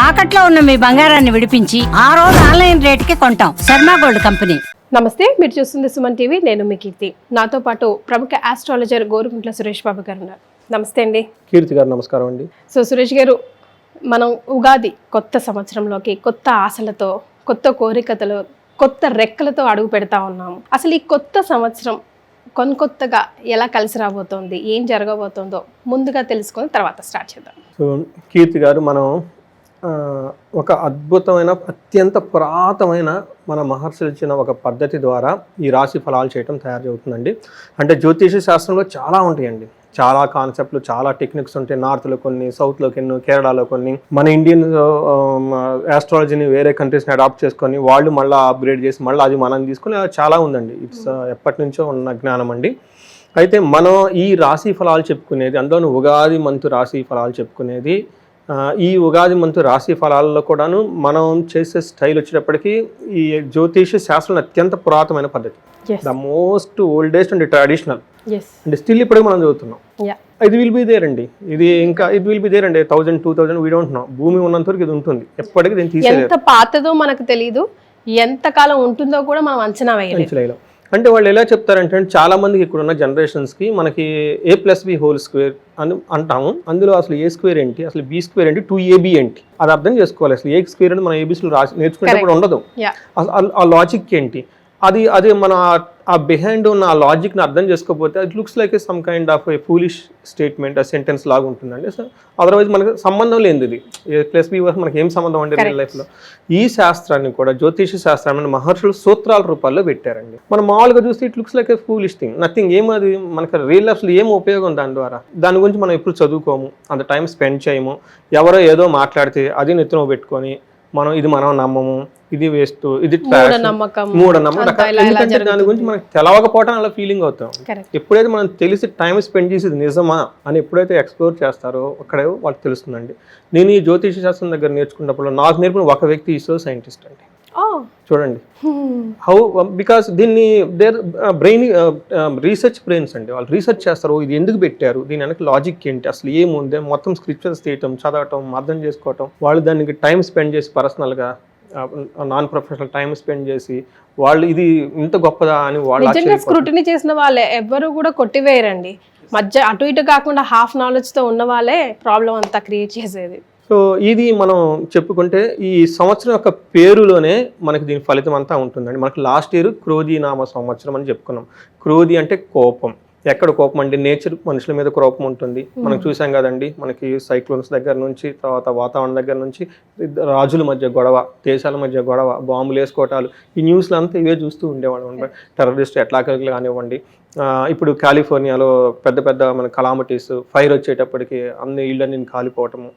తాకట్లో ఉన్న మీ బంగారాన్ని విడిపించి ఆ రోజు ఆన్లైన్ రేటుకి కొంటాం. Sharma gold company. నమస్తే, మీరు చూస్తుంది సుమన్ టీవీ. నేను మీ కీర్తి. నాతో పాటు ప్రముఖ ఆస్ట్రాలజర్ గోరుగుంట్ల సురేష్ బాబు గారు ఉన్నారు. నమస్తే అండి. కీర్తి గారు నమస్కారం అండి. సో సురేష్ గారు, మనం ఉగాది కొత్త సంవత్సరంలోకి కొత్త ఆశలతో, కొత్త కోరికలతో, కొత్త రెక్కలతో అడుగు పెడతా ఉన్నాము. అసలు ఈ కొత్త సంవత్సరం కొత్తగా ఎలా కలిసి రాబోతోంది, ఏం జరగబోతోందో ముందుగా తెలుసుకొని తర్వాత స్టార్ట్ చేద్దాం. సో కీర్తి గారు, మనం ఒక అద్భుతమైన అత్యంత పురాతనమైన మన మహర్షులు ఇచ్చిన ఒక పద్ధతి ద్వారా ఈ రాశి ఫలాలు చేయటం తయారు అవుతుందండి. అంటే జ్యోతిష శాస్త్రంలో చాలా ఉంటాయండి, చాలా కాన్సెప్ట్లు, చాలా టెక్నిక్స్ ఉంటాయి. నార్త్లో కొన్ని, సౌత్లో కొన్ని, కేరళలో కొన్ని. మన ఇండియన్ ఆస్ట్రాలజీని వేరే కంట్రీస్ని అడాప్ట్ చేసుకొని వాళ్ళు మళ్ళీ అప్గ్రేడ్ చేసి మళ్ళీ అది మనం తీసుకొని చాలా ఉందండి. ఇట్స్ ఎప్పటి నుంచో ఉన్న జ్ఞానం అండి. అయితే మనం ఈ రాశి ఫలాలు చెప్పుకునేది, అందులో ఉగాది మంతు రాశి ఫలాలు చెప్పుకునేది, ఈ ఉగాది మంతు రాశి ఫలాల్లో కూడాను మనం చేసే స్టైల్ వచ్చేటప్పటికి ఈ జ్యోతిష శాస్త్రం అత్యంత పురాతనమైన పద్ధతి, the most oldest and traditional. అంటే స్టిల్ ఇప్పుడే మనం చదువుతున్నాం. ఇది విల్ బి దేర్ అండి. ఇది విల్ బి దేర్ అండి. 1000, 2000 వీ డోంట్ నో. భూమి ఉన్నంత వరకు ఇది ఉంటుంది. ఎప్పటికీ దీన్ని తీసేయలేరు. ఎంత పాతదో మనకు తెలియదు, ఎంత కాలం ఉంటుందో కూడా మనం అంచనా వేయలేం. అంటే వాళ్ళు ఎలా చెప్తారంటే, చాలా మందికి ఇక్కడ ఉన్న జనరేషన్స్కి మనకి A+B² అని అంటాము. అందులో అసలు A స్క్వేర్ ఏంటి, అసలు B స్క్వేర్ ఏంటి, 2AB ఏంటి, అది అర్థం చేసుకోవాలి. అసలు A స్క్వేర్ అంటే మనం ABCలు నేర్చుకునేటప్పుడు ఉండదు. ఆ లాజిక్ ఏంటి, అది మన ఆ బిహైండ్ ఉన్న ఆ లాజిక్ని అర్థం చేసుకోకపోతే అది looks like some kind of A foolish statement, ఆ సెంటెన్స్ లాగా ఉంటుందండి. సో అదర్వైజ్ మనకు సంబంధం లేనిది ఇది. A+B మనకి ఏం సంబంధం అండి రియల్ లైఫ్లో. ఈ శాస్త్రాన్ని కూడా, జ్యోతిష శాస్త్రాన్ని మహర్షులు సూత్రాల రూపాల్లో పెట్టారండి. మనం మామూలుగా చూస్తే it looks like A foolish thing, nothing. ఏమది మనకి రియల్ లైఫ్లో ఏం ఉపయోగం దాని ద్వారా? దాని గురించి మనం ఎప్పుడు చదువుకోము, అంత టైం స్పెండ్ చేయము. ఎవరో ఏదో మాట్లాడితే అది నెత్తిన పెట్టుకొని మనం నమ్మము, ఇది వేస్ట్, ఇది మూఢనమ్మకం. ఎందుకంటే దాని గురించి మనకు తెలవకపోవడం అలా ఫీలింగ్ అవుతాం. ఎప్పుడైతే మనం తెలిసి టైం స్పెండ్ చేసేది నిజమా అని ఎప్పుడైతే ఎక్స్ప్లోర్ చేస్తారో అక్కడే వాళ్ళకి తెలుస్తుందండి. నేను ఈ జ్యోతిష శాస్త్రం దగ్గర నేర్చుకున్నప్పుడు నాకు నేర్పిన ఒక వ్యక్తి ఈసో సైంటిస్ట్ అండి. చూడండి హౌ, బికాస్ దీన్ని బ్రెయిన్ రీసెర్చ్ బ్రెయిన్స్ అండి. వాళ్ళు రీసెర్చ్ చేస్తారు, ఇది ఎందుకు పెట్టారు, దీని వెనక లాజిక్ ఏంటి, అసలు ఏముంది, మొత్తం స్క్రిప్చర్స్ తీయటం, చదవటం, అర్థం చేసుకోవటం. వాళ్ళు దానికి టైం స్పెండ్ చేసి, పర్సనల్గా నాన్ ప్రొఫెషనల్ టైం స్పెండ్ చేసి వాళ్ళు ఇది ఇంత గొప్పదా అని వాళ్ళు స్క్రూటినీ చేసిన వాళ్ళే ఎవ్వరు కూడా కొట్టివేయరండి. మధ్య అటు ఇటు కాకుండా హాఫ్ నాలెడ్జ్తో ఉన్న వాళ్ళే ప్రాబ్లం అంతా క్రియేట్ చేసేది. సో ఇది మనం చెప్పుకుంటే ఈ సంవత్సరం యొక్క పేరులోనే మనకి దీని ఫలితం అంతా ఉంటుందండి. మనకి లాస్ట్ ఇయర్ క్రోధి నామ సంవత్సరం అని చెప్పుకున్నాం. క్రోధి అంటే కోపం. ఎక్కడ కోపం అంటే నేచర్, మనుషుల మీద కోపం ఉంటుంది. మనం చూసాం కదండి, మనకి సైక్లోన్స్ దగ్గర నుంచి, తర్వాత వాతావరణం దగ్గర నుంచి, రాజుల మధ్య గొడవ, దేశాల మధ్య గొడవ, బాంబులు వేసుకోవటాలు, ఈ న్యూస్లు అంతా ఇవే చూస్తూ ఉండేవాళ్ళం. టెర్రరిస్ట్ అటాకులు కానివ్వండి, ఇప్పుడు కాలిఫోర్నియాలో పెద్ద మన కలామిటీస్, ఫైర్ వచ్చేటప్పటికి అన్ని ఇళ్ళని కాలిపోవటము,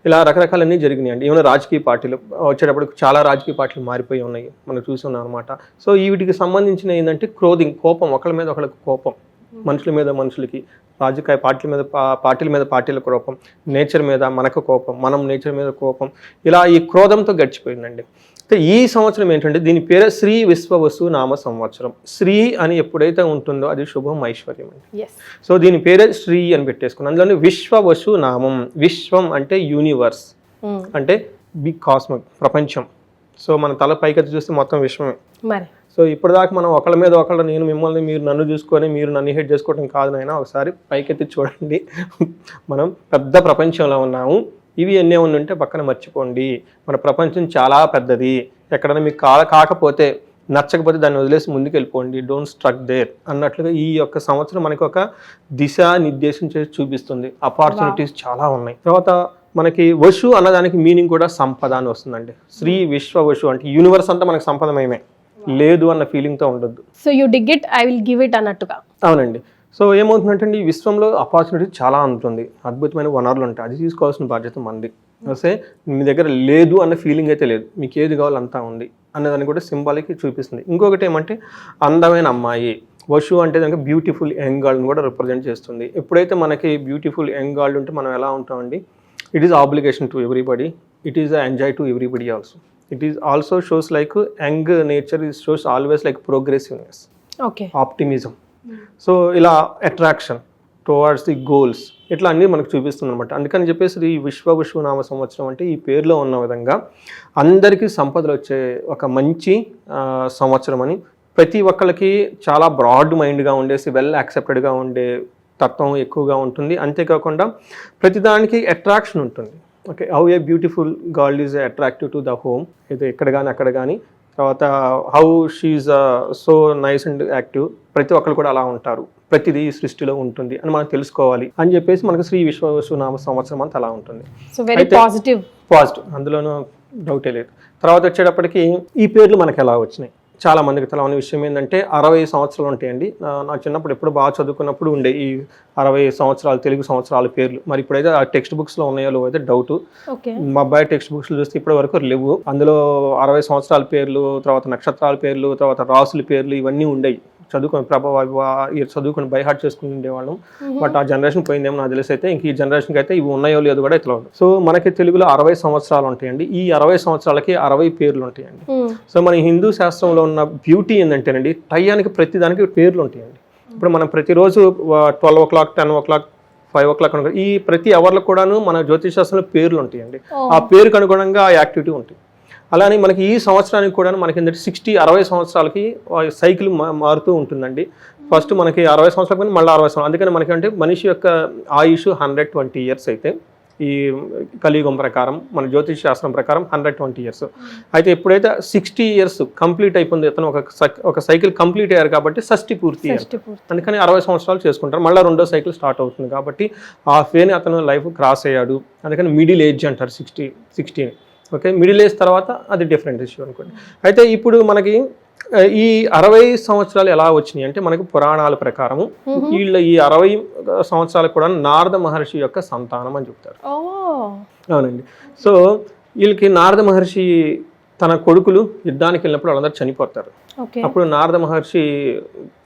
ఇలా రకరకాలన్నీ జరిగినాయండి. ఏమైనా రాజకీయ పార్టీలు వచ్చేటప్పటికి చాలా రాజకీయ పార్టీలు మారిపోయి ఉన్నాయి, మనం చూసి ఉన్నాం అనమాట. సో వీటికి సంబంధించిన ఏంటంటే క్రోధింగ్, కోపం, ఒకళ్ళ మీద ఒకళ్ళకి కోపం, మనుషుల మీద మనుషులకి, రాజకీయ పార్టీల మీద పార్టీల కోపం, నేచర్ మీద మనకు కోపం, మనం నేచర్ మీద కోపం, ఇలా ఈ క్రోధంతో గడిచిపోయిందండి. అయితే ఈ సంవత్సరం ఏంటంటే దీని పేరే శ్రీ విశ్వవసు నామ సంవత్సరం. శ్రీ అని ఎప్పుడైతే ఉంటుందో అది శుభం, ఐశ్వర్యం అండి. సో దీని పేరే శ్రీ అని పెట్టేసుకున్నాం. అందులోనే విశ్వవసు నామం. విశ్వం అంటే యూనివర్స్, అంటే బిగ్ కాస్మిక్, ప్రపంచం. సో మన తల పైకెత్తి చూస్తే మొత్తం విశ్వమే. సో ఇప్పటిదాకా మనం ఒకళ్ళ మీద ఒకళ్ళు, నేను మిమ్మల్ని, మీరు నన్ను చూసుకొని మీరు నన్ను హెడ్ చేసుకోవడం కాదు నాయనా, ఒకసారి పైకెత్తి చూడండి, మనం పెద్ద ప్రపంచంలో ఉన్నాము. ఇవి ఎన్నే ఉంటే పక్కన మర్చిపోండి. మన ప్రపంచం చాలా పెద్దది. ఎక్కడైనా మీకు కాకపోతే, నచ్చకపోతే దాన్ని వదిలేసి ముందుకు వెళ్ళిపోండి, డోంట్ స్ట్రక్ దేర్ అన్నట్లుగా ఈ యొక్క సంవత్సరం మనకి ఒక దిశా నిర్దేశం చేసి చూపిస్తుంది. ఆపర్చునిటీస్ చాలా ఉన్నాయి. తర్వాత మనకి వశు అన్నదానికి మీనింగ్ కూడా సంపద అని వస్తుందండి. శ్రీ విశ్వ వశు అంటే యూనివర్స్ అంతా మనకి సంపదమయమే, లేదు అన్న ఫీలింగ్తో ఉండొద్దు. So you dig it, I will give it అన్నట్టుగా. అవునండి. సో ఏమవుతుందంటే ఈ విశ్వంలో ఆపర్చునిటీ చాలా ఉంటుంది, అద్భుతమైన వనరులు ఉంటాయి, అది తీసుకోవాల్సిన బాధ్యత మంది. వస్తే మీ దగ్గర లేదు అన్న ఫీలింగ్ అయితే లేదు, మీకు ఏది కావాలో అంతా ఉంది అన్నదాన్ని కూడా సింబాలిక్ చూపిస్తుంది. ఇంకొకటి ఏమంటే అందమైన అమ్మాయి. వశు అంటే దానికి బ్యూటిఫుల్ యంగ్ గర్ల్ని కూడా రిప్రజెంట్ చేస్తుంది. ఎప్పుడైతే మనకి బ్యూటిఫుల్ యంగ్ గర్ల్ ఉంటే మనం ఎలా ఉంటామండి, it is obligation to everybody, it is enjoy to everybody also. It is also shows like young nature is shows always like progressiveness, optimism. So ila attraction towards the goals, ఇట్లా అన్నీ మనకు చూపిస్తుంది అనమాట. అందుకని చెప్పేసి ఈ విశ్వవసునామ సంవత్సరం అంటే ఈ పేరులో ఉన్న విధంగా అందరికీ సంపదలు వచ్చే ఒక మంచి సంవత్సరం అని, ప్రతి ఒక్కళ్ళకి చాలా బ్రాడ్ మైండ్గా ఉండేసి వెల్ యాక్సెప్టెడ్గా ఉండే తత్వం ఎక్కువగా ఉంటుంది. అంతేకాకుండా ప్రతిదానికి అట్రాక్షన్ ఉంటుంది. Okay, how a beautiful girl is attractive to the home, ఇది ఎక్కడ కానీ అక్కడ కానీ. తర్వాత how she so nice and active, ప్రతి ఒక్కరు కూడా అలా ఉంటారు, ప్రతిదీ ఈ సృష్టిలో ఉంటుంది అని మనం తెలుసుకోవాలి అని చెప్పేసి మనకు శ్రీ విశ్వవసునామ సంవత్సరం అంతా అలా ఉంటుంది. సో వెరీ పాజిటివ్, అందులోనూ డౌటే లేదు. తర్వాత వచ్చేటప్పటికి ఈ పేర్లు మనకు ఎలా వచ్చినాయి, చాలా మందికి తెలవని విషయం ఏంటంటే 60 సంవత్సరాలు ఉంటాయండి. నా చిన్నప్పుడు ఎప్పుడు బాగా చదువుకున్నప్పుడు ఉండే ఈ 60 సంవత్సరాలు తెలుగు సంవత్సరాల పేర్లు. మరి ఇప్పుడైతే ఆ టెక్స్ట్ బుక్స్లో ఉన్నాయో అయితే డౌట్. మా అబ్బాయి టెక్స్ట్ బుక్స్లో చూస్తే ఇప్పటి వరకు లేవు. అందులో 60 సంవత్సరాల పేర్లు, తర్వాత నక్షత్రాల పేర్లు, తర్వాత రాసుల పేర్లు ఇవన్నీ ఉండేవి. చదువుకొని బై హార్ట్ చేసుకుని ఉండేవాళ్ళం. బట్ ఆ జనరేషన్ పోయిందేమో నాకు తెలిసి అయితే ఇంక ఈ జనరేషన్కి అయితే ఇవి ఉన్నాయో లేదో కూడా తెలియదు. సో మనకి తెలుగులో 60 సంవత్సరాలు ఉంటాయండి. ఈ 60 సంవత్సరాలకి 60 పేర్లు ఉంటాయండి. సో మన హిందూ శాస్త్రంలో ఉన్న బ్యూటీ ఏంటంటేనండి, టయానికి ప్రతిదానికి పేర్లు ఉంటాయండి. ఇప్పుడు మనం ప్రతిరోజు 12 o'clock, 10 o'clock, 5 o'clock ఈ ప్రతి అవర్లో కూడాను మన జ్యోతిష్ శాస్త్రంలో పేర్లు ఉంటాయండి. ఆ పేరుకు అనుగుణంగా ఆ యాక్టివిటీ ఉంటుంది. అలానే మనకి ఈ సంవత్సరానికి కూడా మనకి ఏంటంటే 60 సంవత్సరాలకి సైకిల్ మారుతూ ఉంటుందండి. ఫస్ట్ మనకి 60 సంవత్సరాల కానీ మళ్ళీ 60 సంవత్సరాలు. అందుకని మనకి అంటే మనిషి యొక్క ఆయుష్ 120 years అయితే ఈ కలియుగం ప్రకారం మన జ్యోతిష్ శాస్త్రం ప్రకారం 120 years. అయితే ఎప్పుడైతే 60 years కంప్లీట్ అయిపోయింది, అతను ఒక సైకిల్ కంప్లీట్ అయ్యారు కాబట్టి షష్ఠి పూర్తి అయ్యారు. అందుకని 60 సంవత్సరాలు చేసుకుంటారు. మళ్ళీ రెండో సైకిల్ స్టార్ట్ అవుతుంది కాబట్టి ఆ ఫేని అతను లైఫ్ క్రాస్ అయ్యాడు. అందుకని మిడిల్ ఏజ్ అంటారు 60. ఓకే, మిడిల్ ఏజ్ తర్వాత అది డిఫరెంట్ ఇష్యూ అనుకోండి. అయితే ఇప్పుడు మనకి ఈ 60 సంవత్సరాలు ఎలా వచ్చినాయి అంటే మనకి పురాణాల ప్రకారము వీళ్ళ ఈ 60 సంవత్సరాలు కూడా నారద మహర్షి యొక్క సంతానం అని చెప్తారు. అవునండి. సో వీళ్ళకి నారద మహర్షి తన కొడుకులు యుద్ధానికి వెళ్ళినప్పుడు వాళ్ళందరూ చనిపోతారు. అప్పుడు నారద మహర్షి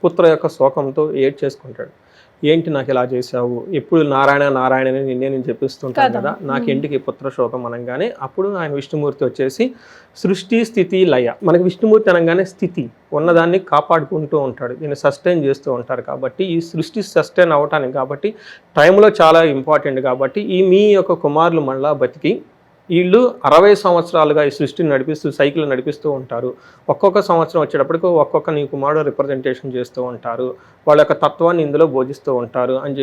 పుత్ర యొక్క శోకంతో ఏడ్ చేసుకుంటాడు. ఏంటి నాకు ఇలా చేసావు, ఎప్పుడు నారాయణ నారాయణ నేను చెప్పిస్తుంటాను కదా, నాకు ఇంటికి పుత్ర శోకం అనగానే అప్పుడు ఆయన విష్ణుమూర్తి వచ్చేసి సృష్టి స్థితి లయ. మనకి విష్ణుమూర్తి అనగానే స్థితి ఉన్నదాన్ని కాపాడుకుంటూ ఉంటాడు, దీన్ని సస్టైన్ చేస్తూ ఉంటారు. కాబట్టి ఈ సృష్టి సస్టైన్ అవటానికి కాబట్టి టైంలో చాలా ఇంపార్టెంట్. కాబట్టి ఈ మీ యొక్క కుమారులు మళ్ళా బతికి వీళ్ళు 60 సంవత్సరాలుగా ఈ సృష్టిని నడిపిస్తూ సైకిల్ నడిపిస్తూ ఉంటారు. ఒక్కొక్క సంవత్సరం వచ్చేటప్పటికి ఒక్కొక్క నీ కుమారుడు రిప్రజెంటేషన్ చేస్తూ ఉంటారు, వాళ్ళ యొక్క తత్వాన్ని ఇందులో బోధిస్తూ ఉంటారు అని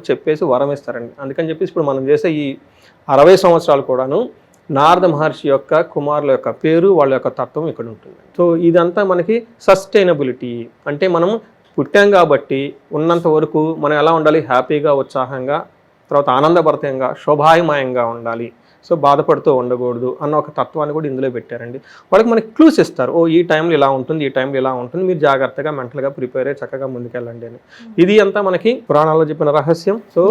చెప్పేసి వరం ఇస్తారండి. అందుకని చెప్పేసి ఇప్పుడు మనం చేసే ఈ 60 సంవత్సరాలు కూడాను నారద మహర్షి యొక్క కుమారుల యొక్క పేరు, వాళ్ళ యొక్క తత్వం ఇక్కడ ఉంటుంది. సో ఇదంతా మనకి సస్టైనబిలిటీ అంటే మనం పుట్టాం కాబట్టి ఉన్నంత వరకు మనం ఎలా ఉండాలి, హ్యాపీగా, ఉత్సాహంగా, తర్వాత ఆనందభరితంగా, శోభాయమయంగా ఉండాలి. సో బాధపడుతూ ఉండకూడదు అన్న ఒక తత్వాన్ని కూడా ఇందులో పెట్టారండి. వాళ్ళకి మనకి క్లూస్ ఇస్తారు, ఓ ఈ టైంలో ఇలా ఉంటుంది, ఈ టైంలో ఇలా ఉంటుంది, మీరు జాగ్రత్తగా మెంటల్గా ప్రిపేర్ అయ్యి చక్కగా ముందుకెళ్ళండి అని. ఇది అంతా మనకి పురాణాల్లో చెప్పిన రహస్యం. సో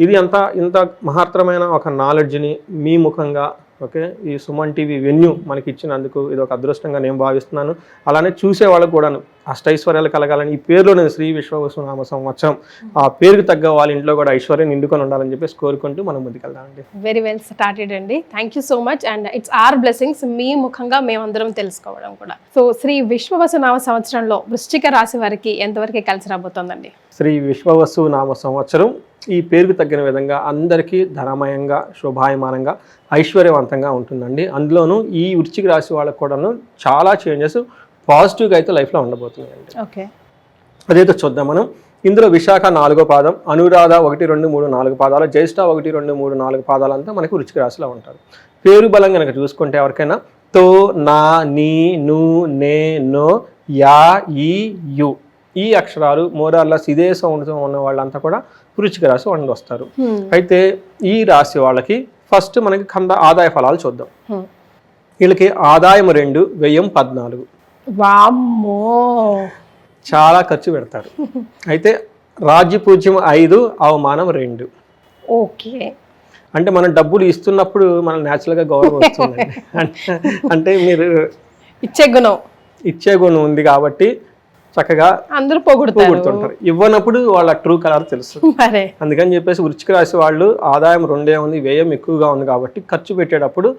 ఇది అంతా ఇంత మహత్తరమైన ఒక నాలెడ్జ్ని మీ ముఖంగా ఓకే ఈ సుమన్ టీవీ వెన్యూ మనకి ఇచ్చినందుకు ఇది ఒక అదృష్టంగా నేను భావిస్తున్నాను. అలానే చూసే వాళ్ళకు కూడా అష్టైశ్వర్యాలు కలగాలని ఈ పేరులో నేను శ్రీ విశ్వవసునామ సంవత్సరం ఆ పేరుకు తగ్గ వాళ్ళ ఇంట్లో కూడా ఐశ్వర్యం నిండుకొని ఉండాలని చెప్పేసి కోరుకుంటూ మనం ముందుకెళ్దామండి. వెరీ వెల్ స్టార్టెడ్ అండి. Thank you so much. And it's our blessings మీ ముఖంగా మేమందరం తెలుసుకోవడం కూడా. సో శ్రీ విశ్వవసునామ సంవత్సరంలో వృశ్చిక రాశి వారికి ఎంతవరకు కలిసి రాబోతోందండి? శ్రీ విశ్వవసునామ సంవత్సరం ఈ పేరుకు తగ్గిన విధంగా అందరికీ ధనమయంగా, శోభాయమానంగా, ఐశ్వర్యవంతంగా ఉంటుందండి. అందులోనూ ఈ వృశ్చిక రాశి వాళ్ళకు కూడాను చాలా చేంజెస్ పాజిటివ్గా అయితే లైఫ్లో ఉండబోతున్నాయండి. ఓకే, అదైతే చూద్దాం మనం. ఇందులో విశాఖ 4వ పాదం, అనురాధ 1, 2, 3, 4 పాదాలు, జ్యేష్ఠ 1, 2, 3, 4 పాదాలంతా మనకి వృశ్చిక రాశిలో ఉంటారు. పేరు బలం కనుక చూసుకుంటే ఎవరికైనా తో, నా, నీ, ను, నే, నో, యా, ఈ, యు ఈ అక్షరాలు మోరార్లస్ ఇదే సౌండ్తో ఉన్న వాళ్ళంతా కూడా వృశ్చిక రాశి వాళ్ళు వస్తారు. అయితే ఈ రాశి వాళ్ళకి ఫస్ట్ మనకి ఆదాయ ఫలాలు చూద్దాం. వీళ్ళకి ఆదాయం 2, వ్యయం 14. వామ్మో, చాలా ఖర్చు పెడతారు. అయితే రాజ్యపూజ్యం 5, అవమానం 2. ఓకే, అంటే మనం డబ్బులు ఇస్తున్నప్పుడు మనం న్యాచురల్గా గౌరవం వస్తుందండి. అంటే మీరు ఇచ్చే గుణం ఉంది కాబట్టి చక్కగా అందరూ పోగొడుతుంటారు. ఇవ్వనప్పుడు వాళ్ళ ట్రూ కలర్ తెలుస్తుంది. అందుకని చెప్పేసి వృశ్చిక రాశి వాళ్ళు ఆదాయం 2 ఉంది, వ్యయం ఎక్కువగా ఉంది కాబట్టి ఖర్చు పెట్టేటప్పుడు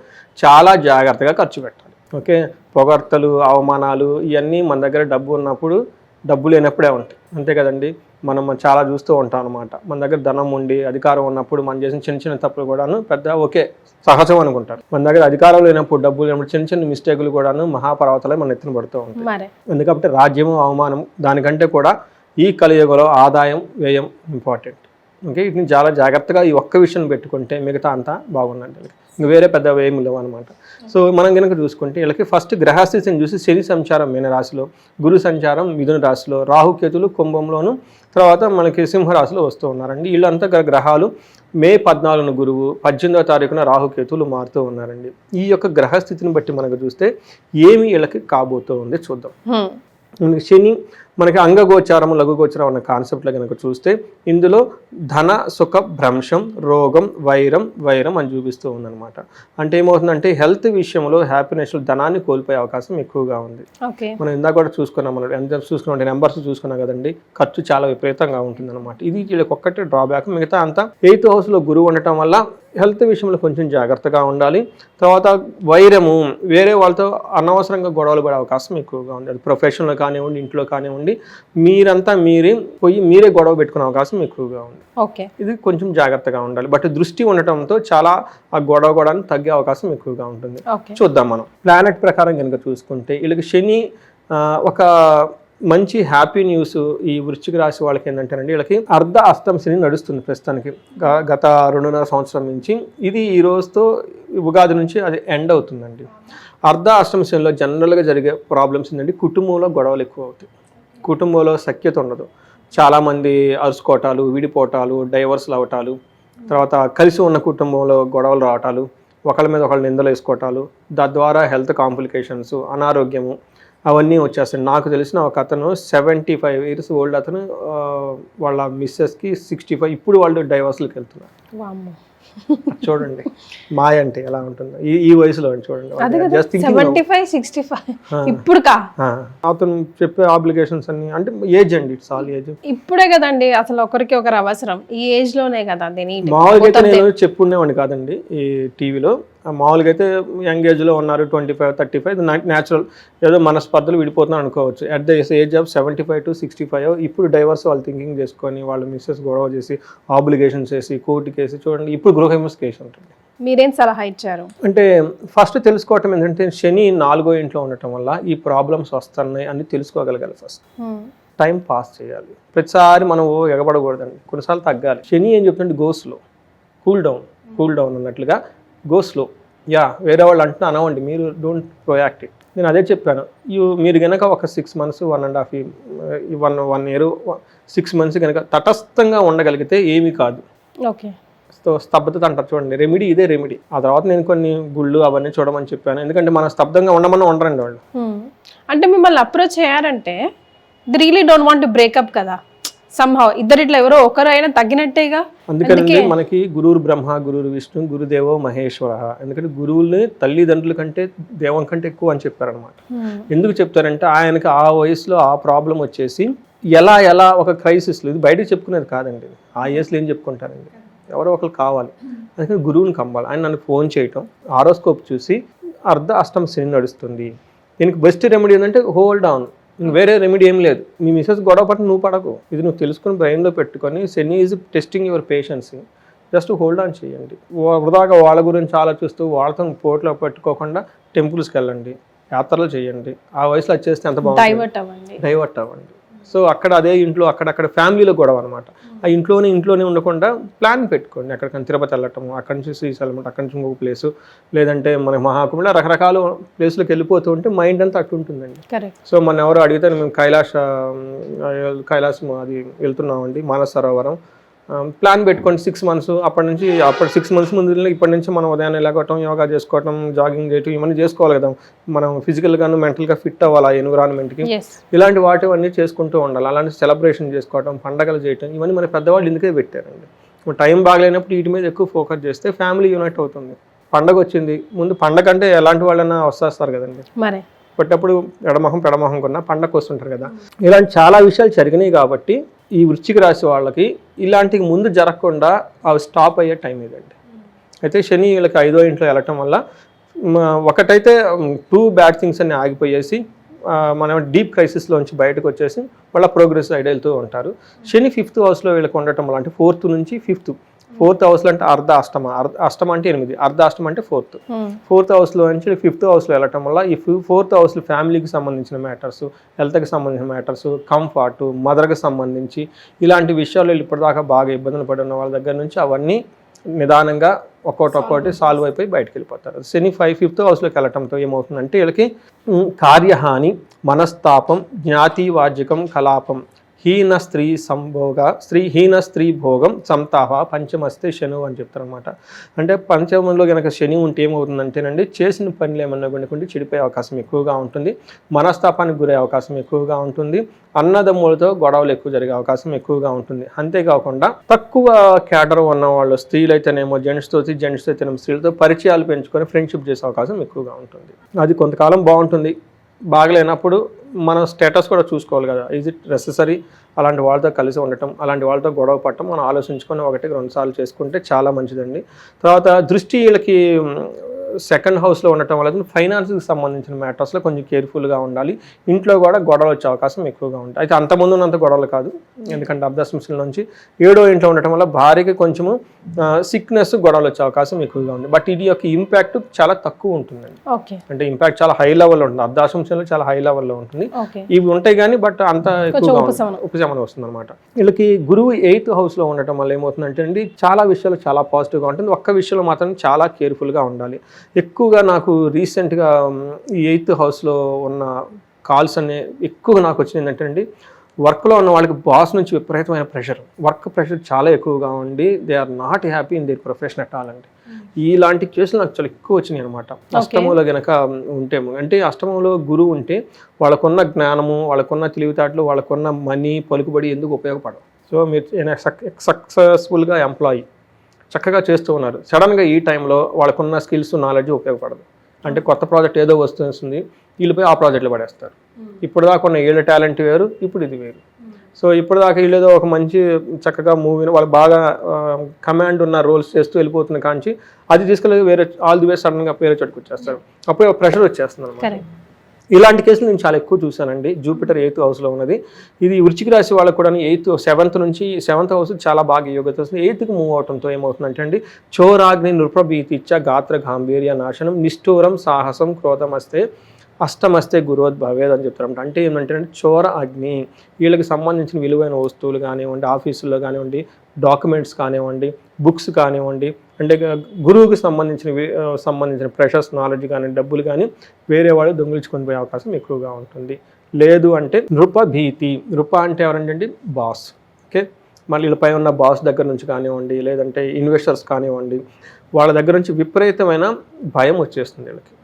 చాలా జాగ్రత్తగా ఖర్చు పెట్టాలి. ఓకే, పొగడ్తలు, అవమానాలు ఇవన్నీ మన దగ్గర డబ్బు ఉన్నప్పుడు, డబ్బు లేనప్పుడే ఉంటాయి, అంతే కదండి. మనం చాలా చూస్తూ ఉంటాం అనమాట. మన దగ్గర ధనం ఉండి అధికారం ఉన్నప్పుడు మనం చేసిన చిన్న చిన్న తప్పులు కూడాను పెద్ద ఓకే సహజం అనుకుంటారు. మన దగ్గర అధికారం లేనప్పుడు, డబ్బులు లేనప్పుడు చిన్న చిన్న మిస్టేకులు కూడాను మహాపర్వతాలే మన ఎత్తున పడుతూ ఉంటాయి. ఎందుకంటే రాజ్యము అవమానం దానికంటే కూడా ఈ కలియుగంలో ఆదాయం వ్యయం ఇంపార్టెంట్. ఓకే, వీటిని చాలా జాగ్రత్తగా ఈ ఒక్క విషయం పెట్టుకుంటే మిగతా అంతా బాగుందండి. ఇంక వేరే పెద్ద వ్యయం లేవు అనమాట. సో మనం కనుక చూసుకుంటే వీళ్ళకి ఫస్ట్ గ్రహస్థితిని చూసి శని సంచారం మీన రాశిలో, గురు సంచారం మిథున రాశిలో, రాహుకేతులు కుంభంలోను, తర్వాత మనకి సింహరాశిలో వస్తూ ఉన్నారండి. వీళ్ళంతా గ్రహాలు మే 14 గురువు, 18వ తారీఖున రాహుకేతులు మారుతూ ఉన్నారండి. ఈ యొక్క గ్రహస్థితిని బట్టి మనకు చూస్తే ఏమి వీళ్ళకి కాబోతూ ఉంది చూద్దాం. శని మనకి అంగగోచారం లఘుగోచారం అన్న కాన్సెప్ట్లో కనుక చూస్తే ఇందులో ధన సుఖ భ్రంశం రోగం వైరం అని చూపిస్తూ ఉందన్నమాట. అంటే ఏమవుతుందంటే హెల్త్ విషయంలో హ్యాపీనెస్ ధనాన్ని కోల్పోయే అవకాశం ఎక్కువగా ఉంది. మనం ఇందాక కూడా చూసుకున్నాం, మనం ఎంత చూసుకున్నాం నెంబర్స్ చూసుకున్నాం కదండి, ఖర్చు చాలా విపరీతంగా ఉంటుంది అనమాట. ఇది వీళ్ళకి ఒక్కటే డ్రాబ్యాక్. మిగతా అంతా 8th హౌస్లో గురువు ఉండటం వల్ల హెల్త్ విషయంలో కొంచెం జాగ్రత్తగా ఉండాలి. తర్వాత వైరము, వేరే వాళ్ళతో అనవసరంగా గొడవలు పడే అవకాశం ఎక్కువగా ఉంది. అది ప్రొఫెషన్లో కానివ్వండి, ఇంట్లో కానివ్వండి, మీరంతా మీరే గొడవ పెట్టుకునే అవకాశం ఎక్కువగా ఉంది. ఓకే, ఇది కొంచెం జాగ్రత్తగా ఉండాలి. బట్ దృష్టి ఉండటంతో చాలా ఆ గొడవ తగ్గే అవకాశం ఎక్కువగా ఉంటుంది. చూద్దాం మనం ప్లానెట్ ప్రకారం కనుక చూసుకుంటే వీళ్ళకి శని ఒక మంచి హ్యాపీ న్యూస్ ఈ వృశ్చిక రాశి వాళ్ళకి ఏంటంటేనండి, వీళ్ళకి అర్ధ అష్టమ శని నడుస్తుంది ప్రస్తుతానికి గత 2.5 సంవత్సరం నుంచి. ఇది ఈ రోజుతో ఉగాది నుంచి అది ఎండ్ అవుతుందండి. అర్ధ అష్టమ శనిలో జనరల్గా జరిగే ప్రాబ్లమ్స్ ఏంటంటే కుటుంబంలో గొడవలు ఎక్కువ అవుతాయి, కుటుంబంలో సఖ్యత ఉండదు, చాలామంది అరుచుకోవటాలు, విడిపోవటాలు, డైవర్స్లు అవటాలు, తర్వాత కలిసి ఉన్న కుటుంబంలో గొడవలు రావటాలు, ఒకళ్ళ మీద ఒకళ్ళు నిందలు వేసుకోవటాలు, తద్వారా హెల్త్ కాంప్లికేషన్స్, అనారోగ్యము అవన్నీ వచ్చేస్తాయి. నాకు తెలిసిన ఒక అతను 75 years ఓల్డ్ అతను, వాళ్ళ మిస్సెస్కి 65, ఇప్పుడు వాళ్ళు డైవర్స్లకు వెళ్తున్నారు. చూడండి మాయ అంటే ఎలా ఉంటుందో ఈ వయసులో చూడండి. ఇప్పుడు అతను చెప్పే ఆబ్లిగేషన్స్ అన్ని అంటే ఏజ్ అండి, ఇట్స్ ఆల్ ఏజ్. ఇప్పుడే కదండి అసలు ఒకరికి ఒకరు అవసరం, ఈ ఏజ్ లోనే కదా. మామూలుగా అయితే నేను చెప్పుకునేవాడిని కాదండి ఈ టీవీలో. మామూలుగా అయితే యంగ్ ఏజ్లో ఉన్నారు 25, 35, న్యాచురల్ ఏదో మన స్పర్ధలు విడిపోతున్నారు అనుకోవచ్చు. At the age of 75 to 65 ఇప్పుడు డైవర్స్ వాళ్ళు థింకింగ్ చేసుకొని వాళ్ళ మిస్సెస్ గొడవ చేసి ఆబ్లిగేషన్స్ వేసి కోర్టుకి వేసి చూడండి ఇప్పుడు గృహహింస కేసు ఉంటుంది. మీరేం సలహా ఇచ్చారు అంటే? ఫస్ట్ తెలుసుకోవటం ఏంటంటే శని 4వ ఇంట్లో ఉండటం వల్ల ఈ ప్రాబ్లమ్స్ వస్తున్నాయి అని తెలుసుకోగలగాలి. ఫస్ట్ టైం పాస్ చేయాలి. ప్రతిసారి మనం ఎగబడకూడదండి, కొన్నిసార్లు తగ్గాలి. శని ఏం చెప్తుంటే గో స్లో, కూల్ డౌన్ అన్నట్లుగా గో స్లో. వేరే వాళ్ళు అంటున్నా అనవండి, మీరు డోంట్ ప్రొయాక్ట్ ఇట్. నేను అదే చెప్పాను, మీరు కనుక ఒక 6 months 1.5 year 6 months కనుక తటస్థంగా ఉండగలిగితే ఏమీ కాదు. ఓకే, స్తబ్దత అంటారు చూడండి, రెమెడీ ఇదే రెమెడీ. ఆ తర్వాత నేను కొన్ని గుళ్ళు అవన్నీ చూడమని చెప్పాను, ఎందుకంటే మనం స్తబ్దంగా ఉండరండి వాళ్ళు. అంటే మిమ్మల్ని అప్రోచ్ చేయాలంటే they really don't want to breakup కదా, సంహౌ ఇద్దరిట్లో ఎవరో ఒకరైనా తగ్గినట్టేగా. అందుకని మనకి గురువు బ్రహ్మ, గురువు విష్ణు, గురుదేవో మహేశ్వర. ఎందుకంటే గురువుల్ని తల్లిదండ్రుల కంటే దేవం కంటే ఎక్కువ అని చెప్పారనమాట. ఎందుకు చెప్తారంటే ఆయనకి ఆ వయసులో ఆ ప్రాబ్లం వచ్చేసి ఎలా ఒక క్రైసిస్లో, ఇది బయటకు చెప్పుకునేది కాదండి, ఆ ఏజ్లో ఏం చెప్పుకుంటారండి, ఎవరో ఒకరు కావాలి. అందుకని గురువుని కమ్మాలి. ఆయన నన్ను ఫోన్ చేయటం, ఆరోస్కోప్ చూసి అర్ధ అష్టమ శని నడుస్తుంది, దీనికి బెస్ట్ రెమెడీ ఏంటంటే హోల్డ్ ఆన్, వేరే రెమెడీ ఏం లేదు. మీ మిసెస్ గొడవ పట్టు నువ్వు పడకు, ఇది నువ్వు తెలుసుకుని బ్రెయిన్లో పెట్టుకొని Shani is testing your patience, just hold on చేయండి. వృధాగా వాళ్ళ గురించి ఆలోచిస్తూ వాళ్ళతో పోట్లో పెట్టుకోకుండా టెంపుల్స్కి వెళ్ళండి, యాత్రలు చేయండి. ఆ వయసులో వచ్చేస్తే ఎంత బాగుంటుంది, డైవర్ట్ అవ్వండి. సో అక్కడ అదే ఇంట్లో అక్కడక్కడ ఫ్యామిలీలో గొడవ అనమాట. ఆ ఇంట్లోనే ఉండకుండా ప్లాన్ పెట్టుకోండి, ఎక్కడికైనా తిరుపతి వెళ్ళటం, అక్కడి నుంచి శ్రీశైలం, అక్కడి నుంచి ఇంకొక ప్లేసు, లేదంటే మన మహాకుంభ, రకరకాల ప్లేస్లోకి వెళ్ళిపోతూ ఉంటే మైండ్ అంతా అట్టు ఉంటుందండి. సో మన ఎవరు అడిగితే మేము కైలాసం అది వెళ్తున్నామండి, మానస సరోవరం. ప్లాన్ పెట్టుకోండి 6 months. అప్పుడు 6 months ముందు ఇప్పటి నుంచి మనం ఉదయాన్నే లేకపోవటం, యోగా చేసుకోవటం, జాగింగ్ చేయటం, ఇవన్నీ చేసుకోవాలి కదా. మనం ఫిజికల్గాను మెంటల్గా ఫిట్ అవ్వాలి ఆ ఎన్విరాన్మెంట్కి. ఇలాంటి వాటివన్నీ చేసుకుంటూ ఉండాలి. అలాంటి సెలబ్రేషన్ చేసుకోవటం, పండగలు చేయటం, ఇవన్నీ మన పెద్దవాళ్ళు ఇందుకే పెట్టారండి. టైం బాగలేనప్పుడు వీటి మీద ఎక్కువ ఫోకస్ చేస్తే ఫ్యామిలీ యూనైట్ అవుతుంది. పండగ వచ్చింది, ముందు పండగ అంటే ఎలాంటి వాళ్ళైనా వస్తారు కదండి, పట్టేప్పుడు పెడమొహం కొన్నా పండగ వస్తుంటారు కదా. ఇలాంటి చాలా విషయాలు జరిగినాయి కాబట్టి ఈ వృశ్చిక రాశి వాళ్ళకి ఇలాంటివి ముందు జరగకుండా అవి స్టాప్ అయ్యే టైం ఇదండి. అయితే శని వీళ్ళకి 5వ ఇంట్లో వెళ్ళటం వల్ల ఒకటైతే 2 bad things అన్ని ఆగిపోయేసి మనం డీప్ క్రైసిస్లోంచి బయటకు వచ్చేసి వాళ్ళ ప్రోగ్రెస్ సైడ్ వెళ్తూ ఉంటారు. శని 5th హౌస్లో వీళ్ళకి ఉండటం వల్ల అంటే 4th నుంచి 5th, 4th హౌస్లో అంటే అష్టమ అంటే 8, అర్ధాష్టమ అంటే 4th హౌస్లో నుంచి 5th హౌస్లో వెళ్ళటం వల్ల ఈ 4th హౌస్లో ఫ్యామిలీకి సంబంధించిన మ్యాటర్స్, హెల్త్కి సంబంధించిన మ్యాటర్స్, కంఫర్ట్, మదర్కి సంబంధించి ఇలాంటి విషయాలు ఇప్పటిదాకా బాగా ఇబ్బందులు పడి ఉన్న వాళ్ళ దగ్గర నుంచి అవన్నీ నిదానంగా ఒక్కొక్కటి సాల్వ్ అయిపోయి బయటకు వెళ్ళిపోతారు. శని 5th హౌస్లోకి వెళ్ళటంతో ఏమవుతుందంటే వీళ్ళకి కార్యహాని, మనస్తాపం, జ్ఞాతివాజ్యకం, కలాపం, హీన స్త్రీ భోగం, సంతాప, పంచమస్తే శను అని చెప్తారు అనమాట. అంటే పంచమంలో కనుక శని ఉంటే ఏమవుతుందంటేనండి చేసిన పనులు ఏమన్నా కొనుక్కుంటే చెడిపోయే అవకాశం ఎక్కువగా ఉంటుంది, మనస్తాపానికి గురే అవకాశం ఎక్కువగా ఉంటుంది, అన్నదమ్ములతో గొడవలు ఎక్కువ జరిగే అవకాశం ఎక్కువగా ఉంటుంది. అంతేకాకుండా తక్కువ క్యాడర్ ఉన్న వాళ్ళు స్త్రీలు అయితేనేమో జెంట్స్తో అయితేనేమో స్త్రీలతో పరిచయాలు పెంచుకొని ఫ్రెండ్షిప్ చేసే అవకాశం ఎక్కువగా ఉంటుంది. అది కొంతకాలం బాగుంటుంది. బాగలేనప్పుడు మనం స్టేటస్ కూడా చూసుకోవాలి కదా, ఈజ్ ఇట్ నెసెసరీ అలాంటి వాళ్ళతో కలిసి ఉండటం, అలాంటి వాళ్ళతో గొడవ పడటం మనం ఆలోచించుకొని 1-2 సార్లు చేసుకుంటే చాలా మంచిదండి. తర్వాత దృష్టి వీళ్ళకి 2nd హౌస్లో ఉండటం వల్ల ఫైనాన్స్కి సంబంధించిన మ్యాటర్స్లో కొంచెం కేర్ఫుల్గా ఉండాలి. ఇంట్లో కూడా గొడవలు వచ్చే అవకాశం ఎక్కువగా ఉంటాయి. అయితే అంతకుముందు ఉన్నంత గొడవలు కాదు, ఎందుకంటే అర్ధాష్టమ నుంచి 7వ ఇంట్లో ఉండటం వల్ల భార్యకి కొంచెము సిక్నెస్, గొడవలు వచ్చే అవకాశం ఎక్కువగా ఉంది. బట్ ఇది యొక్క ఇంపాక్ట్ చాలా తక్కువ ఉంటుందండి. అంటే ఇంపాక్ట్ చాలా హై లెవెల్లో ఉంటుంది, అర్ధాష్టమంలో చాలా హై లెవెల్లో ఉంటుంది. ఇవి ఉంటాయి కానీ బట్ అంత ఎక్కువగా ఉపశమనం వస్తుంది అనమాట. వీళ్ళకి గురువు 8th హౌస్లో ఉండటం వల్ల ఏమవుతుందంటే అండి చాలా విషయాలు చాలా పాజిటివ్గా ఉంటుంది. ఒక్క విషయంలో మాత్రం చాలా కేర్ఫుల్గా ఉండాలి. ఎక్కువగా నాకు రీసెంట్గా ఈ 8th హౌస్లో ఉన్న కాల్స్ అనే ఎక్కువగా నాకు వచ్చింది ఏంటంటే అండి, వర్క్లో ఉన్న వాళ్ళకి బాస్ నుంచి విపరీతమైన ప్రెషర్, వర్క్ ప్రెషర్ చాలా ఎక్కువగా ఉండి they are not happy in their profession at all అండి. ఇలాంటి కేసులు నాకు చాలా ఎక్కువ వచ్చినాయి అనమాట. అష్టమంలో కనుక ఉంటే అంటే అష్టమంలో గురువు ఉంటే వాళ్ళకున్న జ్ఞానము, వాళ్ళకున్న తెలివితేటలు, వాళ్ళకున్న మనీ, పలుకుబడి ఎందుకు ఉపయోగపడవు. సో మీరు సక్సెస్ఫుల్గా ఎంప్లాయీ చక్కగా చేస్తూ ఉన్నారు, సడన్గా ఈ టైంలో వాళ్ళకున్న స్కిల్స్, నాలెడ్జ్ ఉపయోగపడదు. అంటే కొత్త ప్రాజెక్ట్ ఏదో వస్తుంది, వీళ్ళపై ఆ ప్రాజెక్టులు పడేస్తారు. ఇప్పుడు దాకా ఉన్న వీళ్ళ టాలెంట్ వేరు, ఇప్పుడు ఇది వేరు. సో ఇప్పుడు దాకా వీళ్ళేదో ఒక మంచి చక్కగా మూవీని వాళ్ళు బాగా కమాండ్ ఉన్న రోల్స్ చేస్తూ వెళ్ళిపోతున్న కాంచి అది తీసుకెళ్ళి వేరే ఆల్ ది వే సడన్గా వేరే చోటుకు వచ్చేస్తారు. అప్పుడే ప్రెషర్ వచ్చేస్తుంది అనమాట. ఇలాంటి కేసులు నేను చాలా ఎక్కువ చూశానండి. జూపిటర్ 8th హౌస్లో ఉన్నది. ఇది వృశ్చిక రాశి వాళ్ళకు కూడా 7th నుంచి 7th హౌస్ చాలా బాగా యోగ్యత వస్తుంది. 8th మూవ్ అవడంతో ఏమవుతుందంటే అండి, చోరాగ్ని నృప్రభీతిచ్చ గాత్ర గాంభీర్య నాశనం, నిష్ఠూరం సాహసం క్రోధమస్తే, అష్టమస్తే గురోద్భవేద్ అని చెప్తారు. అంటే ఏమంటే చోర అగ్ని, వీళ్ళకి సంబంధించిన విలువైన వస్తువులు కానివ్వండి, ఆఫీసుల్లో కానివ్వండి, డాక్యుమెంట్స్ కానివ్వండి, బుక్స్ కానివ్వండి, అంటే గురువుకి సంబంధించిన ప్రెషర్స్ నాలెడ్జ్ కానీ, డబ్బులు కానీ వేరే వాళ్ళు దొంగిలించుకొని పోయే అవకాశం ఎక్కువగా ఉంటుంది. లేదు అంటే నృపభీతి, నృప అంటే ఎవరంటే బాస్. ఓకే, మళ్ళీ వీళ్ళపై ఉన్న బాస్ దగ్గర నుంచి కానివ్వండి, లేదంటే ఇన్వెస్టర్స్ కానివ్వండి, వాళ్ళ దగ్గర నుంచి విపరీతమైన భయం వచ్చేస్తుంది వీళ్ళకి.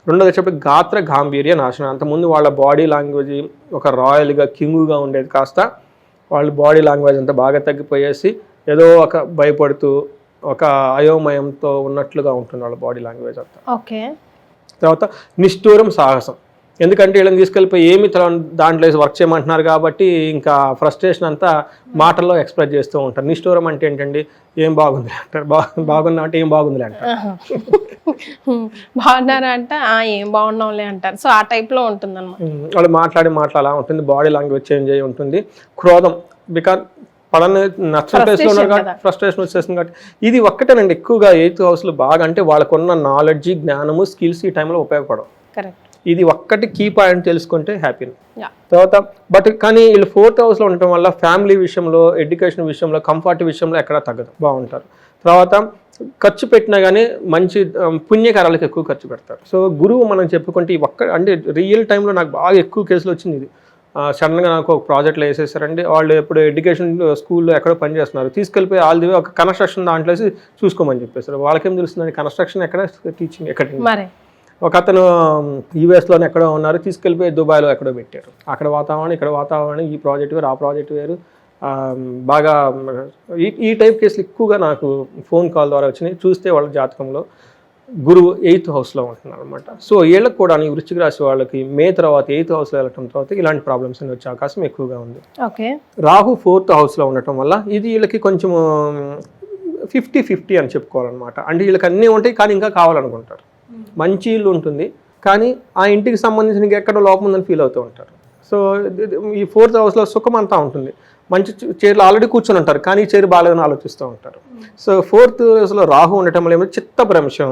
రెండోది వచ్చేప్పటికి గాత్ర గాంభీర్య నాశనం. అంతకుముందు వాళ్ళ బాడీ లాంగ్వేజ్ ఒక రాయల్గా, కింగుగా ఉండేది కాస్త వాళ్ళ బాడీ లాంగ్వేజ్ అంతా బాగా తగ్గిపోయేసి ఏదో ఒక భయపడుతూ ఒక అయోమయంతో ఉన్నట్లుగా ఉంటుంది వాళ్ళ బాడీ లాంగ్వేజ్ అంతా. ఓకే. తర్వాత నిష్ఠూరం సాహసం, ఎందుకంటే వీళ్ళని తీసుకెళ్ళిపోయి ఏమి దాంట్లో వర్క్ చేయమంటున్నారు కాబట్టి ఇంకా ఫ్రస్ట్రేషన్ అంతా మాటల్లో ఎక్స్ప్రెస్ చేస్తూ ఉంటారు. నిష్ఠూరం అంటే ఏంటండి, ఏం బాగుంది అంటారు, బాగున్నా అంటే ఏం బాగుందిలే అంటారు, బాగున్నారా అంటే ఏం బాగున్నాంలే అంటారు. సో ఆ టైప్లో ఉంటుంది అన్నమాట. వాళ్ళు మాట్లాడే అలా ఉంటుంది, బాడీ లాంగ్వేజ్ చేంజ్ అయ్యి ఉంటుంది. క్రోధం, బికాజ్ పడని నచ్చని ప్లేస్లో ఉన్నారు కాబట్టి ఫ్రస్ట్రేషన్ వచ్చేస్తుంది కాబట్టి. ఇది ఒక్కటేనండి ఎక్కువగా 8th హౌస్లో బాగా, అంటే వాళ్ళకున్న నాలెడ్జ్, జ్ఞానము, స్కిల్స్ ఈ టైంలో ఉపయోగపడవు. కరెక్ట్. ఇది ఒక్కటి కీ పాయింట్ తెలుసుకుంటే హ్యాపీ. తర్వాత కానీ వీళ్ళు 4th హౌస్లో ఉండటం వల్ల ఫ్యామిలీ విషయంలో, ఎడ్యుకేషన్ విషయంలో, కంఫర్ట్ విషయంలో ఎక్కడా తగ్గదు, బాగుంటారు. తర్వాత ఖర్చు పెట్టినా కానీ మంచి పుణ్యకారాలకు ఎక్కువ ఖర్చు పెడతారు. సో గురువు మనం చెప్పుకుంటే అంటే రియల్ టైంలో నాకు బాగా ఎక్కువ కేసులు వచ్చింది. ఇది సడన్గా నాకు ఒక ప్రాజెక్ట్లో వేసేసారండి. వాళ్ళు ఎప్పుడు ఎడ్యుకేషన్ స్కూల్లో ఎక్కడో పనిచేస్తున్నారు, తీసుకెళ్ళిపోయి ఆల్ ది వే ఒక కన్స్ట్రక్షన్ దాంట్లో చూసుకోమని చెప్పేసారు. వాళ్ళకేం తెలుస్తుందండి కన్స్ట్రక్షన్ ఎక్కడ, టీచింగ్ ఎక్కడ. ఒక అతను యూఎస్లోనే ఎక్కడో ఉన్నారు, తీసుకెళ్ళిపోయి దుబాయ్లో ఎక్కడో పెట్టారు. అక్కడ వాతావరణం, ఇక్కడ వాతావరణం, ఈ ప్రాజెక్ట్ వేరు, ఆ ప్రాజెక్ట్ వేరు. బాగా ఈ టైప్ కేసులు ఎక్కువగా నాకు ఫోన్ కాల్ ద్వారా వచ్చినాయి. చూస్తే వాళ్ళ జాతకంలో గురువు 8th హౌస్లో ఉంటున్నారు అనమాట. సో వీళ్ళకి కూడా ఈ వృశ్చిక రాశి వాళ్ళకి మే తర్వాత 8th హౌస్లో వెళ్ళటం తర్వాత ఇలాంటి ప్రాబ్లమ్స్ అని వచ్చే అవకాశం ఎక్కువగా ఉంది. ఓకే. రాహు 4th హౌస్లో ఉండటం వల్ల ఇది వీళ్ళకి కొంచెం 50-50 అని చెప్పుకోవాలన్నమాట. అంటే వీళ్ళకి అన్నీ ఉంటాయి కానీ ఇంకా కావాలనుకుంటారు. మంచి ఇల్లు ఉంటుంది, కానీ ఆ ఇంటికి సంబంధించిన ఎక్కడో లోపం ఉందని ఫీల్ అవుతూ ఉంటారు. సో ఈ 4th హౌస్లో సుఖం అంతా ఉంటుంది. మంచి చైర్లు ఆల్రెడీ కూర్చొని ఉంటారు, కానీ ఈ చైర్ బాగాలేదని ఆలోచిస్తూ ఉంటారు. సో 4th హౌస్లో రాహు ఉండటం వల్ల ఏమో చిత్తభ్రంశం.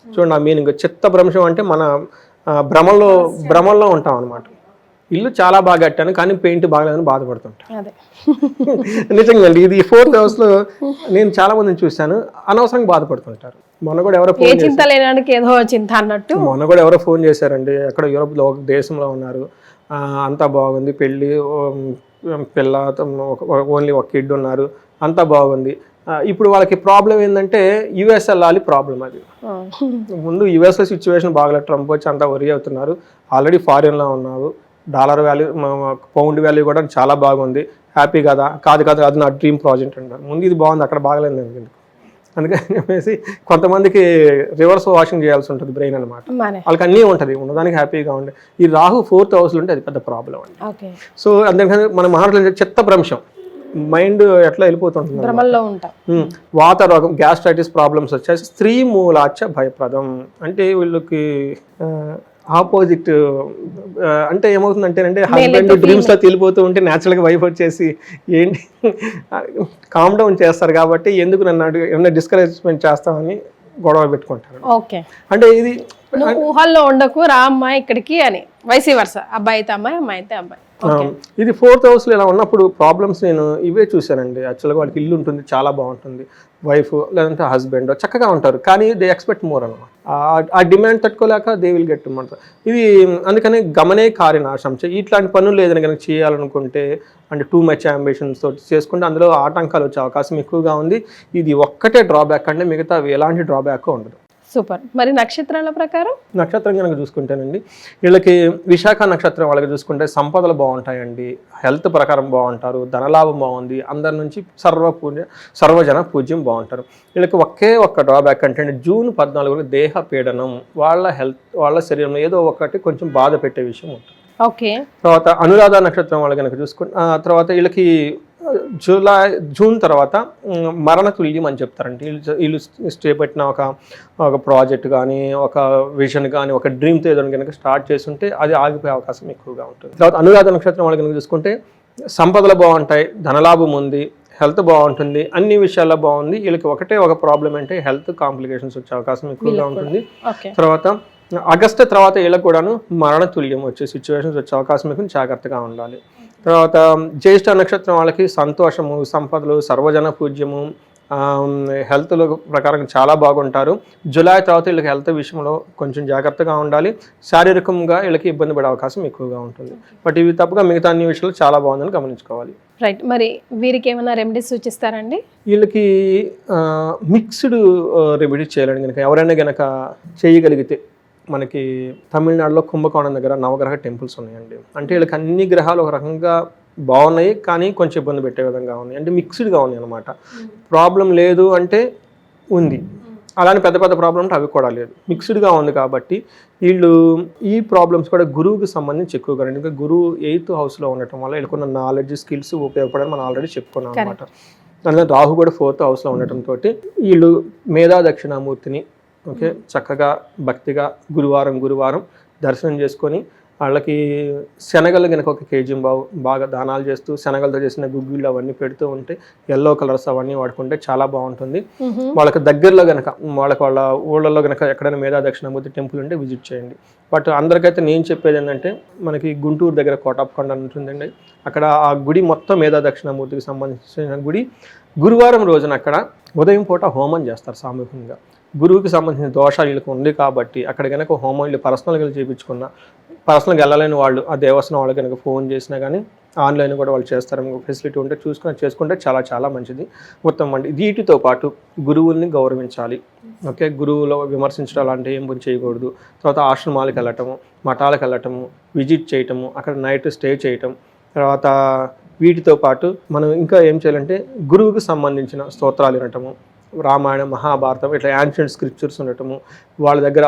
చూడండి ఆ మీనింగ్. చిత్తభ్రంశం అంటే మన భ్రమంలో ఉంటాం అనమాట. ఇల్లు చాలా బాగా కట్టాను కానీ పెయింట్ బాగలేదని బాధపడుతుంటాను. నిజంగా అండి, ఇది 4th హౌస్లో నేను చాలా మందిని చూశాను, అనవసరంగా బాధపడుతుంటారు. మొన్న కూడా ఎవరో ఫోన్ చేశారండి, ఎక్కడ యూరోప్లో ఒక దేశంలో ఉన్నారు, అంతా బాగుంది, పెళ్ళి, పిల్ల, ఓన్లీ ఒక కిడ్ ఉన్నారు, అంతా బాగుంది. ఇప్పుడు వాళ్ళకి ప్రాబ్లం ఏంటంటే యుఎస్ వెళ్ళాలి ప్రాబ్లం. అది ముందు యుఎస్లో సిచ్యువేషన్ బాగలేదు, ట్రంప్ వచ్చి అంతా వరి అవుతున్నారు, ఆల్రెడీ ఫారిన్లో ఉన్నారు, డాలర్ వాల్యూ, పౌండ్ వాల్యూ కూడా చాలా బాగుంది, హ్యాపీ కదా. కాదు అది నా డ్రీమ్ ప్రాజెక్ట్ అంటారు. ముందు ఇది బాగుంది, అక్కడ బాగలేదు ఎందుకు. అందుకని చెప్పేసి కొంతమందికి రివర్స్ వాషింగ్ చేయాల్సి ఉంటుంది బ్రెయిన్ అనమాట. వాళ్ళకి అన్నీ ఉంటుంది, ఉన్నదానికి హ్యాపీగా ఉండే. ఈ రాహు 4th హౌస్లో ఉంటే అది పెద్ద ప్రాబ్లం అండి. సో అందుకని మన మహారాష్ట్రలో చిత్తభ్రంశం, మైండ్ ఎట్లా వెళ్ళిపోతుంటుంది. వాత రోగం, గ్యాస్ట్రైటిస్ ప్రాబ్లమ్స్ వచ్చేసి స్త్రీ మూలాచ భయప్రదం. అంటే వీళ్ళకి ఆపోజిట్ అంటే ఏమవుతుందంటేనంటే హస్బెండ్ డ్రీమ్స్ లో తెలిపోతూ ఉంటే న్యాచురల్గా వైఫ్ వచ్చేసి ఏంటి కామ్ డౌన్ చేస్తారు కాబట్టి ఎందుకు నన్ను ఏమన్నా డిస్కరేజ్మెంట్ చేస్తామని గొడవ పెట్టుకుంటారు. అంటే ఇది ఊహల్లో ఉండకు రా అమ్మాయి ఇక్కడికి అని, వైసీ వర్స, అబ్బాయి అయితే అమ్మాయి, అమ్మాయి అయితే అబ్బాయి. ఇది 4th హౌస్లో ఇలా ఉన్నప్పుడు ప్రాబ్లమ్స్ నేను ఇవే చూశానండి. యాక్చువల్గా వాళ్ళకి ఇల్లు ఉంటుంది, చాలా బాగుంటుంది, వైఫ్ లేదంటే హస్బెండ్ చక్కగా ఉంటారు, కానీ దే ఎక్స్పెక్ట్ మోర్ అనమాట. ఆ డిమాండ్ తట్టుకోలేక దే విల్ గెట్ అనమాట. ఇది అందుకని గమనే కార్యనాశం. ఇట్లాంటి పనులు ఏదైనా కనుక చేయాలనుకుంటే అంటే టూ మచ్ అంబిషన్స్ తోటి చేసుకుంటే అందులో ఆటంకాలు వచ్చే అవకాశం ఎక్కువగా ఉంది. ఇది ఒక్కటే డ్రాబ్యాక్ అంటే మిగతా ఎలాంటి డ్రాబ్యాక్ ఉండదు. సూపర్. మరి నక్షత్రాల ప్రకారం నక్షత్రం కనుక చూసుకుంటేనండి, వీళ్ళకి విశాఖ నక్షత్రం వాళ్ళకి చూసుకుంటే సంపదలు బాగుంటాయండి, హెల్త్ ప్రకారం బాగుంటారు, ధనలాభం బాగుంది, అందరి నుంచి సర్వజన పూజ్యం బాగుంటారు. వీళ్ళకి ఒక్క డ్రాబ్యాక్ అంటే జూన్ 14 దేహ పీడనం, వాళ్ళ శరీరంలో ఏదో ఒకటి కొంచెం బాధ పెట్టే విషయం ఉంటుంది. ఓకే. తర్వాత అనురాధ నక్షత్రం వాళ్ళు కనుక చూసుకుంటే తర్వాత వీళ్ళకి జూన్ తర్వాత మరణ తుల్యం అని చెప్తారంటే వీళ్ళు చేపట్టిన ఒక ప్రాజెక్ట్ కానీ, ఒక విజన్ కానీ, ఒక డ్రీమ్తో ఏదైనా కనుక స్టార్ట్ చేస్తుంటే అది ఆగిపోయే అవకాశం ఎక్కువగా ఉంటుంది. తర్వాత అనురాధ నక్షత్రం వాళ్ళు కనుక చూసుకుంటే సంపదలు బాగుంటాయి, ధనలాభం ఉంది, హెల్త్ బాగుంటుంది, అన్ని విషయాల్లో బాగుంది. వీళ్ళకి ఒక ప్రాబ్లం అంటే హెల్త్ కాంప్లికేషన్స్ వచ్చే అవకాశం ఎక్కువగా ఉంటుంది. తర్వాత ఆగస్టు తర్వాత వీళ్ళకి కూడాను మరణ తుల్యం వచ్చే సిచ్యువేషన్స్ వచ్చే అవకాశం ఎక్కువ, జాగ్రత్తగా ఉండాలి. తర్వాత జ్యేష్ఠ నక్షత్రం వాళ్ళకి సంతోషము, సంపదలు, సర్వజన పూజ్యము, హెల్త్ ప్రకారం చాలా బాగుంటారు. జూలై తర్వాత వీళ్ళకి హెల్త్ విషయంలో కొంచెం జాగ్రత్తగా ఉండాలి, శారీరకంగా వీళ్ళకి ఇబ్బంది పడే అవకాశం ఎక్కువగా ఉంటుంది. బట్ ఇవి తప్పగా మిగతా అన్ని విషయాలు చాలా బాగుందని గమనించుకోవాలి. రైట్. మరి వీరికి ఏమైనా రెమెడీస్ సూచిస్తారండి? వీళ్ళకి మిక్స్డ్ రెమెడీ చేయాలని కనుక ఎవరైనా కనుక చేయగలిగితే, మనకి తమిళనాడులో కుంభకోణం దగ్గర నవగ్రహ టెంపుల్స్ ఉన్నాయండి. అంటే వీళ్ళకి అన్ని గ్రహాలు ఒక రకంగా బాగున్నాయి, కానీ కొంచెం ఇబ్బంది పెట్టే విధంగా ఉన్నాయి, అంటే మిక్స్డ్గా ఉన్నాయి అనమాట. ప్రాబ్లం లేదు అంటే ఉంది, అలానే పెద్ద ప్రాబ్లం అంటే అవి కూడా లేదు, మిక్స్డ్గా ఉంది. కాబట్టి వీళ్ళు ఈ ప్రాబ్లమ్స్ కూడా గురువుకి సంబంధించి ఎక్కువగా, ఇంకా గురువు 8th హౌస్లో ఉండటం వల్ల వీళ్ళకున్న నాలెడ్జ్, స్కిల్స్ ఉపయోగపడని మనం ఆల్రెడీ చెప్పుకున్నాం అనమాట. అందులో రాహు కూడా 4th హౌస్లో ఉండటంతో వీళ్ళు మేధా దక్షిణామూర్తిని చక్కగా భక్తిగా గురువారం దర్శనం చేసుకొని వాళ్ళకి శనగలు కనుక 1 kg బాగా దానాలు చేస్తూ శనగలతో చేసిన గుగ్గిళ్ళు అవన్నీ పెడుతూ ఉంటే ఎల్లో కలర్స్ అవన్నీ వాడుకుంటే చాలా బాగుంటుంది. వాళ్ళకి దగ్గరలో కనుక వాళ్ళ ఊళ్ళల్లో కనుక ఎక్కడైనా మేధా దక్షిణామూర్తి టెంపుల్ ఉంటే విజిట్ చేయండి. బట్ అందరికైతే నేను చెప్పేది ఏంటంటే, మనకి గుంటూరు దగ్గర కోటాప్కొండ ఉంటుందండి, అక్కడ ఆ గుడి మొత్తం మేధా దక్షిణామూర్తికి సంబంధించిన గుడి. గురువారం రోజున అక్కడ ఉదయం పూట హోమం చేస్తారు సామూహికంగా. గురువుకి సంబంధించిన దోషాలు వీళ్ళకి ఉంది కాబట్టి అక్కడ కనుక హోమం వీళ్ళు పర్సనల్గా చేయించుకున్న, పర్సనల్గా వెళ్ళలేని వాళ్ళు ఆ దేవస్థానం వాళ్ళు కనుక ఫోన్ చేసినా కానీ ఆన్లైన్ కూడా వాళ్ళు చేస్తారు. ఫెసిలిటీ ఉంటే చేసుకుంటే చాలా మంచిది, ఉత్తమం అండి. వీటితో పాటు గురువుల్ని గౌరవించాలి. గురువులో విమర్శించడం అలాంటివి ఏం చేయకూడదు. తర్వాత ఆశ్రమాలకు వెళ్ళటము, మఠాలకు వెళ్ళటము, విజిట్ చేయటము, అక్కడ నైట్ స్టే చేయటం. తర్వాత వీటితో పాటు మనం ఇంకా ఏం చేయాలంటే గురువుకి సంబంధించిన స్తోత్రాలు వినటము, రామాయణం, మహాభారతం, ఇట్లా యాన్షియంట్ స్క్రిప్చర్స్ ఉండటము, వాళ్ళ దగ్గర